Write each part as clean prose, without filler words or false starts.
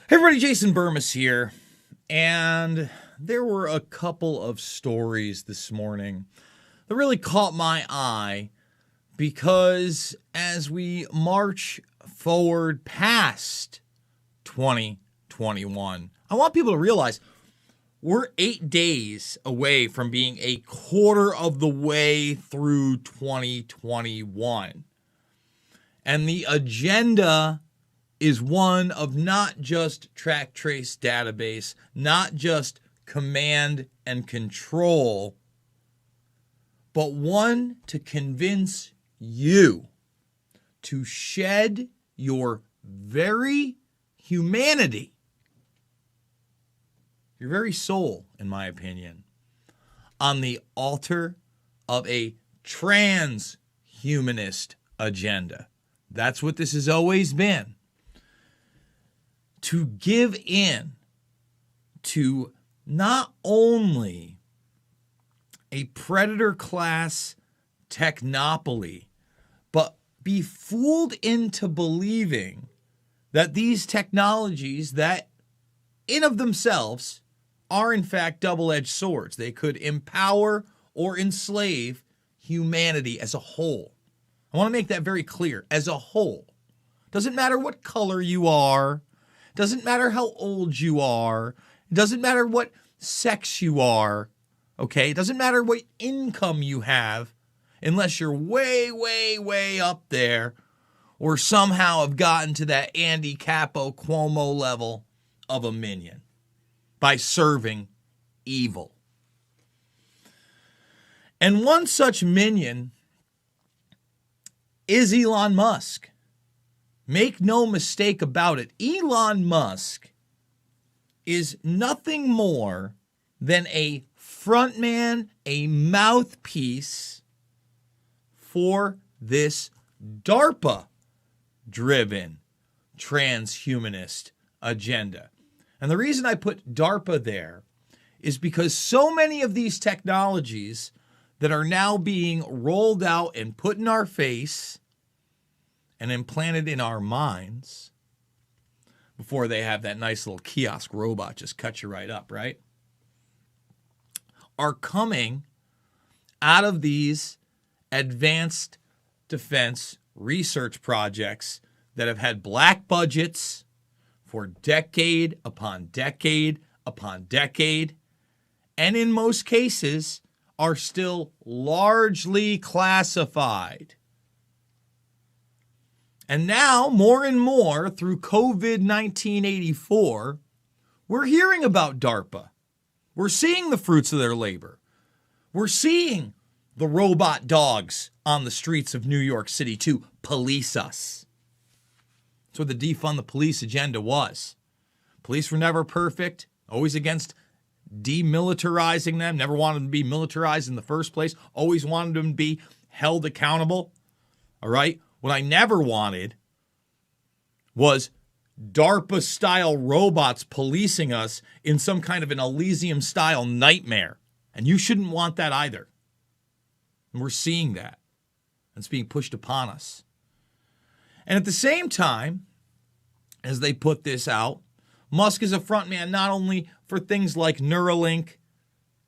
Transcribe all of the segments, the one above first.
Hey everybody, Jason Burmis here, and there were a couple of stories this morning that really caught my eye because as we march forward past 2021, I want people to realize we're 8 days away from being a quarter of the way through 2021, and the agenda is one of not just track, trace, database, not just command and control, but one to convince you to shed your very humanity, your very soul, in my opinion, on the altar of a transhumanist agenda. That's what this has always been. To give in to not only a predator class technopoly, but be fooled into believing that these technologies that in of themselves are in fact double-edged swords. They could empower or enslave humanity as a whole. I want to make that very clear. As a whole. Doesn't matter what color you are. Doesn't matter how old you are. It doesn't matter what sex you are. Okay? It doesn't matter what income you have unless you're way, way, way up there or somehow have gotten to that Andy Capo Cuomo level of a minion by serving evil. And one such minion is Elon Musk. Make no mistake about it, Elon Musk is nothing more than a frontman, a mouthpiece for this DARPA-driven transhumanist agenda. And the reason I put DARPA there is because so many of these technologies that are now being rolled out and put in our face and implanted in our minds before they have that nice little kiosk robot just cut you right up, right? Are coming out of these advanced defense research projects that have had black budgets for decade upon decade upon decade, and in most cases are still largely classified. And now, more and more, through COVID-1984, we're hearing about DARPA. We're seeing the fruits of their labor. We're seeing the robot dogs on the streets of New York City to police us. That's what the defund the police agenda was. Police were never perfect, always against demilitarizing them, never wanted them to be militarized in the first place, always wanted them to be held accountable. All right? What I never wanted was DARPA-style robots policing us in some kind of an Elysium-style nightmare. And you shouldn't want that either. And we're seeing that. It's being pushed upon us. And at the same time, as they put this out, Musk is a frontman not only for things like Neuralink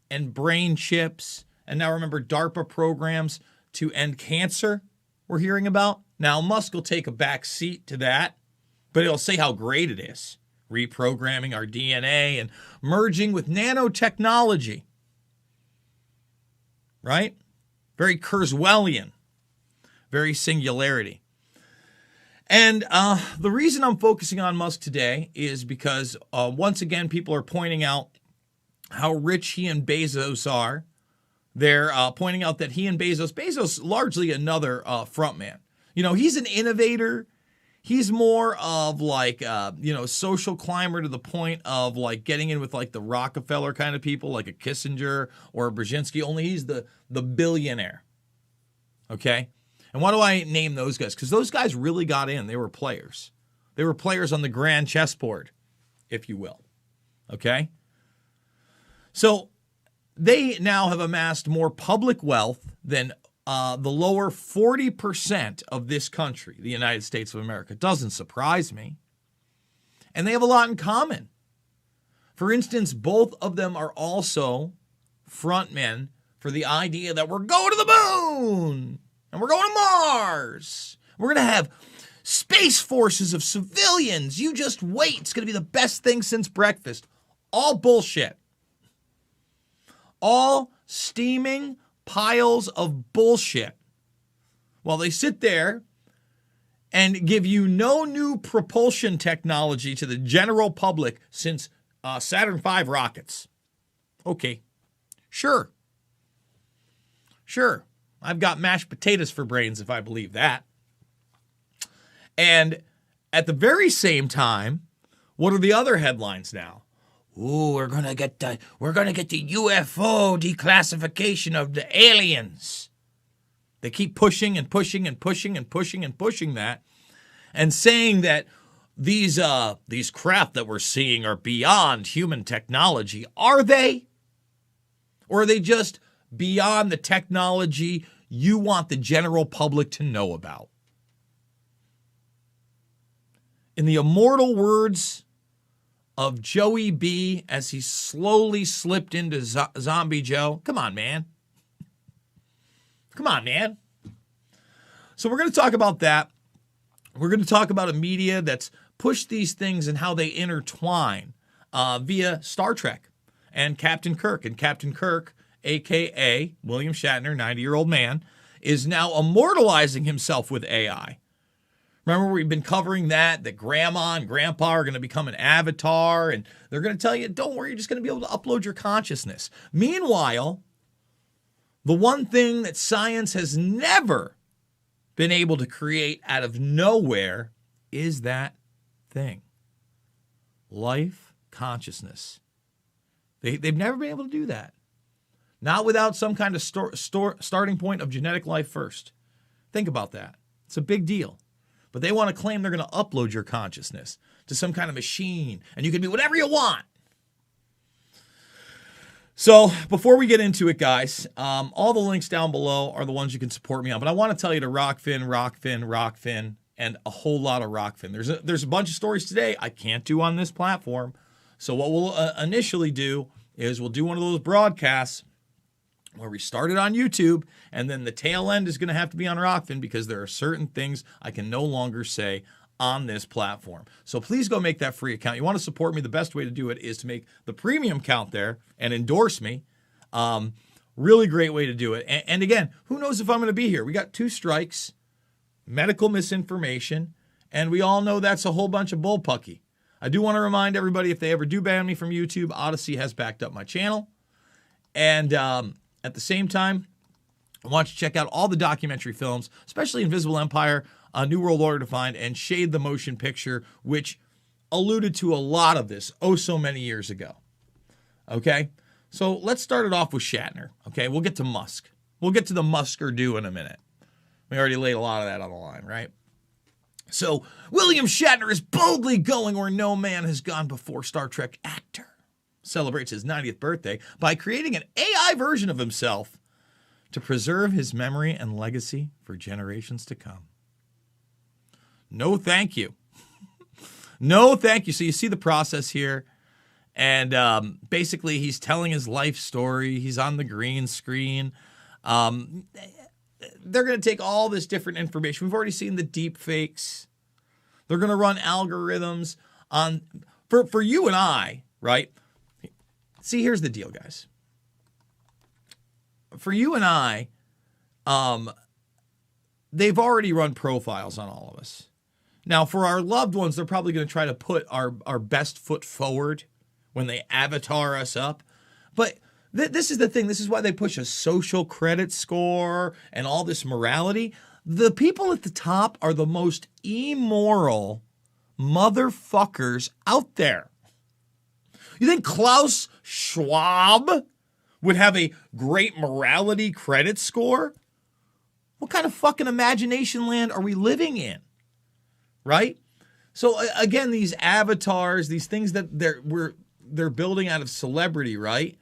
and brain chips, and now remember DARPA programs to end cancer we're hearing about. Now, Musk will take a back seat to that, but he'll say how great it is. Reprogramming our DNA and merging with nanotechnology. Right? Very Kurzweilian. Very singularity. And the reason I'm focusing on Musk today is because, once again, people are pointing out how rich he and Bezos are. They're pointing out that he and Bezos largely another frontman. You know, he's an innovator. He's more of like, social climber to the point of like getting in with like the Rockefeller kind of people, like a Kissinger or a Brzezinski, only he's the billionaire. Okay? And why do I name those guys? Because those guys really got in. They were players. They were players on the grand chessboard, if you will. Okay? So they now have amassed more public wealth than the lower 40% of this country, the United States of America. Doesn't surprise me. And they have a lot in common. For instance, both of them are also frontmen for the idea that we're going to the moon and we're going to Mars. We're going to have space forces of civilians. You just wait. It's going to be the best thing since breakfast. All bullshit. All steaming piles of bullshit. While they sit there and give you no new propulsion technology to the general public since Saturn V rockets. Okay, sure. I've got mashed potatoes for brains if I believe that. And at the very same time, what are the other headlines now? Ooh, we're gonna get the UFO declassification of the aliens. They keep pushing and pushing and pushing and pushing and pushing that, and saying that these craft that we're seeing are beyond human technology. Are they? Or are they just beyond the technology you want the general public to know about? In the immortal words of Joey B as he slowly slipped into Zombie Joe, come on, man. Come on, man. So we're going to talk about that. We're going to talk about a media that's pushed these things and how they intertwine via Star Trek and Captain Kirk. And Captain Kirk, a.k.a. William Shatner, 90-year-old man, is now immortalizing himself with AI. Remember, we've been covering that grandma and grandpa are going to become an avatar, and they're going to tell you, don't worry, you're just going to be able to upload your consciousness. Meanwhile, the one thing that science has never been able to create out of nowhere is that thing. Life consciousness. They've never been able to do that. Not without some kind of starting point of genetic life first. Think about that. It's a big deal. But they want to claim they're going to upload your consciousness to some kind of machine, and you can be whatever you want. So before we get into it, guys, all the links down below are the ones you can support me on. But I want to tell you to Rockfin, and a whole lot of Rockfin. There's a bunch of stories today I can't do on this platform. So what we'll initially do is we'll do one of those broadcasts where we started on YouTube, and then the tail end is going to have to be on Rockfin because there are certain things I can no longer say on this platform. So please go make that free account. You want to support me, the best way to do it is to make the premium account there and endorse me. Really great way to do it. And again, who knows if I'm going to be here? We got 2 strikes, medical misinformation, and we all know that's a whole bunch of bullpucky. I do want to remind everybody, if they ever do ban me from YouTube, Odyssey has backed up my channel. And at the same time, I want you to check out all the documentary films, especially Invisible Empire, New World Order Defined, and Shade the Motion Picture, which alluded to a lot of this so many years ago. Okay? So let's start it off with Shatner. Okay? We'll get to Musk. We'll get to the Musker-do in a minute. We already laid a lot of that on the line, right? So William Shatner is boldly going where no man has gone before. Star Trek actor celebrates his 90th birthday by creating an AI version of himself to preserve his memory and legacy for generations to come. No, thank you. No, thank you. So you see the process here. And basically, he's telling his life story. He's on the green screen. They're going to take all this different information. We've already seen the deep fakes. They're going to run algorithms on for you and I, right? See, here's the deal, guys. For you and I, they've already run profiles on all of us. Now, for our loved ones, they're probably going to try to put our best foot forward when they avatar us up. But this is the thing. This is why they push a social credit score and all this morality. The people at the top are the most immoral motherfuckers out there. You think Klaus Schwab would have a great morality credit score? What kind of fucking imagination land are we living in? Right? So again, these avatars, these things that they're building out of celebrity, right?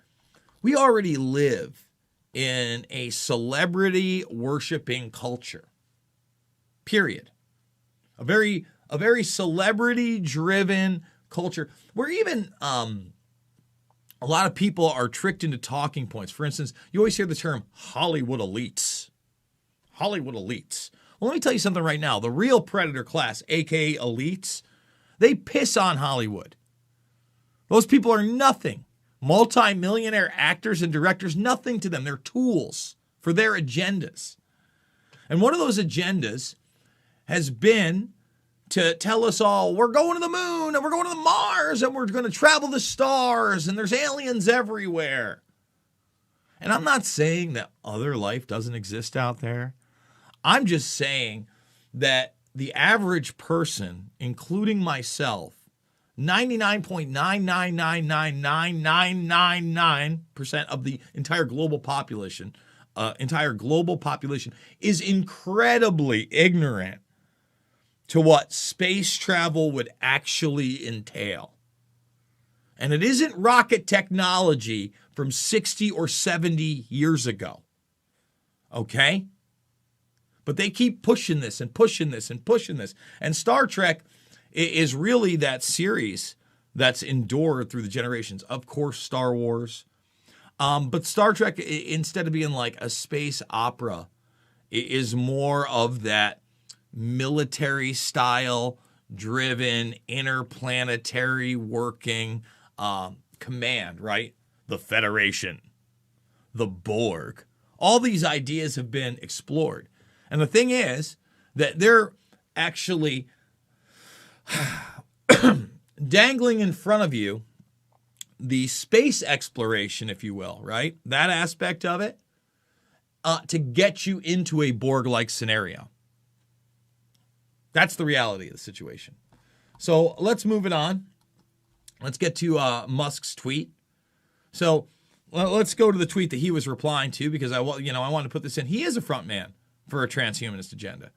We already live in a celebrity worshiping culture. Period. A very celebrity driven culture where even a lot of people are tricked into talking points. For instance, you always hear the term Hollywood elites. Hollywood elites. Well, let me tell you something right now. The real predator class, aka elites, they piss on Hollywood. Those people are nothing. Multi-millionaire actors and directors, nothing to them. They're tools for their agendas. And one of those agendas has been to tell us all, we're going to the moon and we're going to the Mars and we're going to travel the stars and there's aliens everywhere. And I'm not saying that other life doesn't exist out there. I'm just saying that the average person, including myself, 99.9999999% of the entire global population is incredibly ignorant to what space travel would actually entail. And it isn't rocket technology from 60 or 70 years ago. Okay? But they keep pushing this and pushing this and pushing this. And Star Trek is really that series that's endured through the generations. Of course, Star Wars. But Star Trek, instead of being like a space opera, is more of that military style driven interplanetary working command, right? The Federation, the Borg. All these ideas have been explored. And the thing is that they're actually dangling in front of you the space exploration, if you will, right? That aspect of it, to get you into a Borg-like scenario. That's the reality of the situation. So let's move it on. Let's get to Musk's tweet. So let's go to the tweet that he was replying to because I wanted to put this in. He is a front man for a transhumanist agenda.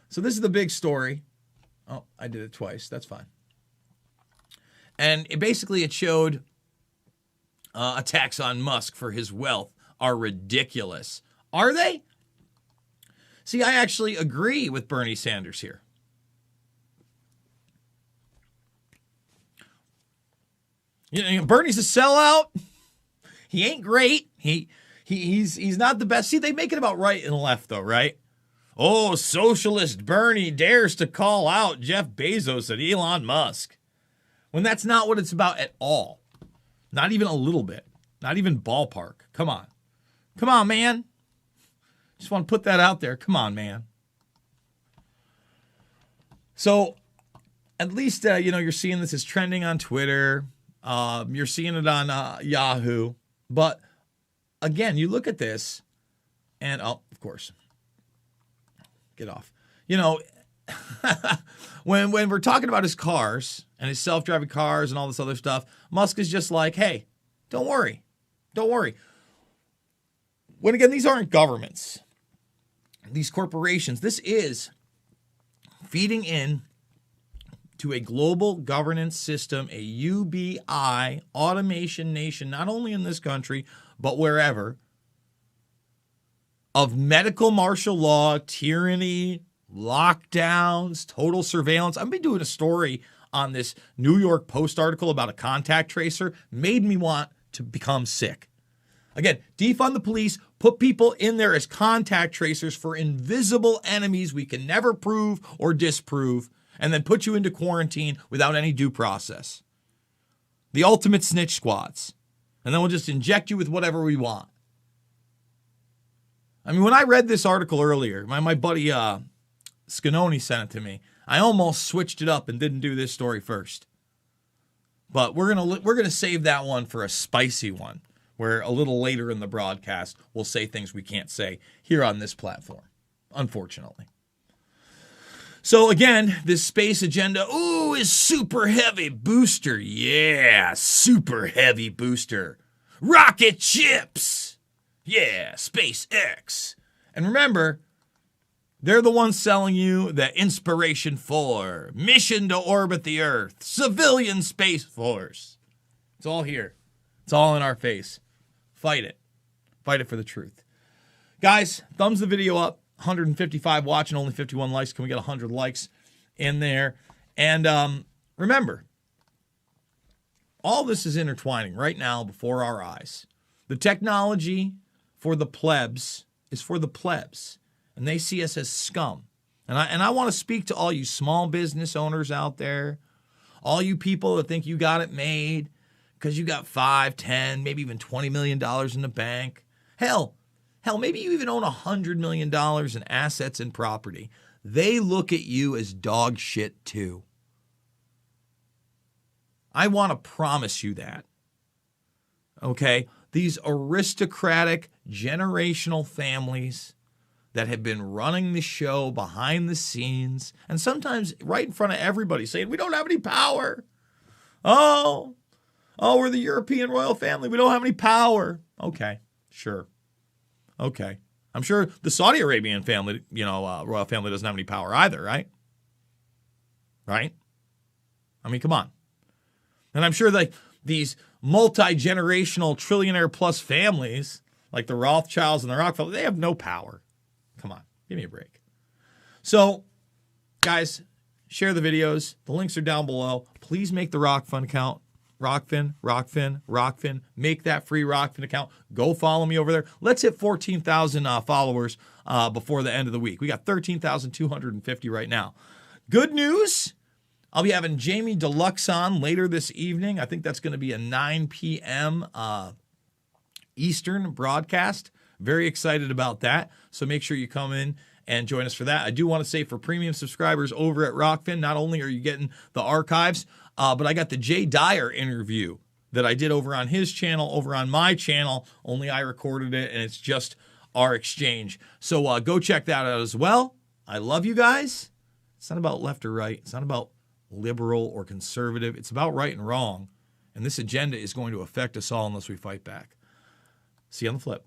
So this is the big story. Oh, I did it twice. That's fine. And it showed attacks on Musk for his wealth are ridiculous. Are they? See, I actually agree with Bernie Sanders here. Bernie's a sellout. He ain't great. He's not the best. See, they make it about right and left, though, right? Oh, socialist Bernie dares to call out Jeff Bezos and Elon Musk. When that's not what it's about at all. Not even a little bit. Not even ballpark. Come on. Come on, man. Just want to put that out there. Come on, man. So, at least, you're seeing this as trending on Twitter. You're seeing it on Yahoo. But, again, you look at this, and, of course, get off. When we're talking about his cars and his self-driving cars and all this other stuff, Musk is just like, hey, don't worry. Don't worry. When, again, these aren't governments. These corporations. This is feeding in to a global governance system, a UBI, automation nation, not only in this country, but wherever, of medical martial law, tyranny, lockdowns, total surveillance. I've been doing a story on this New York Post article about a contact tracer. Made me want to become sick. Again, defund the police, put people in there as contact tracers for invisible enemies we can never prove or disprove, and then put you into quarantine without any due process. The ultimate snitch squads. And then we'll just inject you with whatever we want. I mean, when I read this article earlier, my buddy Scanoni sent it to me. I almost switched it up and didn't do this story first. But we're gonna save that one for a spicy one, where a little later in the broadcast we'll say things we can't say here on this platform, unfortunately. So again, this space agenda, is super heavy booster. Yeah, super heavy booster. Rocket ships. Yeah, SpaceX. And remember, they're the ones selling you the Inspiration 4, mission to orbit the Earth, civilian space force. It's all here. It's all in our face. Fight it. Fight it for the truth. Guys, thumbs the video up. 155 watching, only 51 likes. Can we get 100 likes in there? And remember, All this is intertwining right now before our eyes. The technology for the plebs is for the plebs, and they see us as scum. And I want to speak to all you small business owners out there, all you people that think you got it made because you got 5, 10, maybe even $20 million in the bank. Hell, maybe you even own $100 million in assets and property. They look at you as dog shit too. I want to promise you that. Okay? These aristocratic, generational families that have been running the show behind the scenes and sometimes right in front of everybody saying, we don't have any power. Oh, we're the European royal family. We don't have any power. Okay, sure. Okay. I'm sure the Saudi Arabian family, royal family doesn't have any power either, right? Right? I mean, come on. And I'm sure like these multi-generational trillionaire plus families like the Rothschilds and the Rockefellers, they have no power. Come on, give me a break. So, guys, share the videos. The links are down below. Please make the Rockfin account. Rockfin. Make that free Rockfin account. Go follow me over there. Let's hit 14,000 followers before the end of the week. We got 13,250 right now. Good news. I'll be having Jamie Deluxe on later this evening. I think that's going to be a 9 p.m. Eastern broadcast. Very excited about that. So make sure you come in and join us for that. I do want to say for premium subscribers over at Rockfin, not only are you getting the archives, but I got the Jay Dyer interview that I did over on his channel, over on my channel. Only I recorded it, and it's just our exchange. So go check that out as well. I love you guys. It's not about left or right. It's not about liberal or conservative. It's about right and wrong. And this agenda is going to affect us all unless we fight back. See you on the flip.